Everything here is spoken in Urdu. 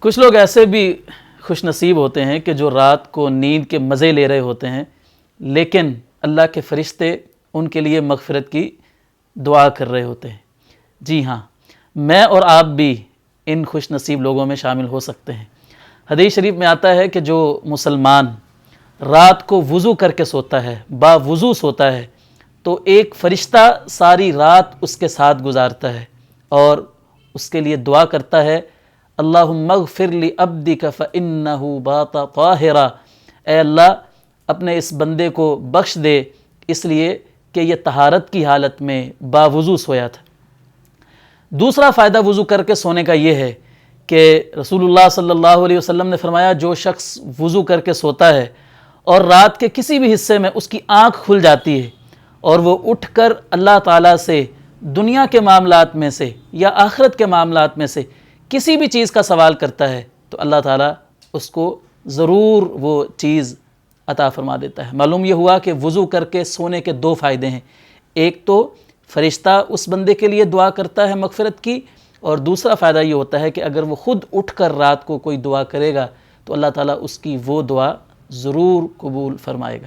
کچھ لوگ ایسے بھی خوش نصیب ہوتے ہیں کہ جو رات کو نیند کے مزے لے رہے ہوتے ہیں، لیکن اللہ کے فرشتے ان کے لیے مغفرت کی دعا کر رہے ہوتے ہیں۔ جی ہاں، میں اور آپ بھی ان خوش نصیب لوگوں میں شامل ہو سکتے ہیں۔ حدیث شریف میں آتا ہے کہ جو مسلمان رات کو وضو کر کے سوتا ہے، با وضو سوتا ہے، تو ایک فرشتہ ساری رات اس کے ساتھ گزارتا ہے اور اس کے لیے دعا کرتا ہے، اللہم اغفر لعبدک فإنہ بات طاہرا، اے اللہ اپنے اس بندے کو بخش دے اس لیے کہ یہ طہارت کی حالت میں باوضو سویا تھا۔ دوسرا فائدہ وضو کر کے سونے کا یہ ہے کہ رسول اللہ صلی اللہ علیہ وسلم نے فرمایا، جو شخص وضو کر کے سوتا ہے اور رات کے کسی بھی حصے میں اس کی آنکھ کھل جاتی ہے اور وہ اٹھ کر اللہ تعالیٰ سے دنیا کے معاملات میں سے یا آخرت کے معاملات میں سے کسی بھی چیز کا سوال کرتا ہے، تو اللہ تعالیٰ اس کو ضرور وہ چیز عطا فرما دیتا ہے۔ معلوم یہ ہوا کہ وضو کر کے سونے کے دو فائدے ہیں، ایک تو فرشتہ اس بندے کے لیے دعا کرتا ہے مغفرت کی، اور دوسرا فائدہ یہ ہوتا ہے کہ اگر وہ خود اٹھ کر رات کو کوئی دعا کرے گا تو اللہ تعالیٰ اس کی وہ دعا ضرور قبول فرمائے گا۔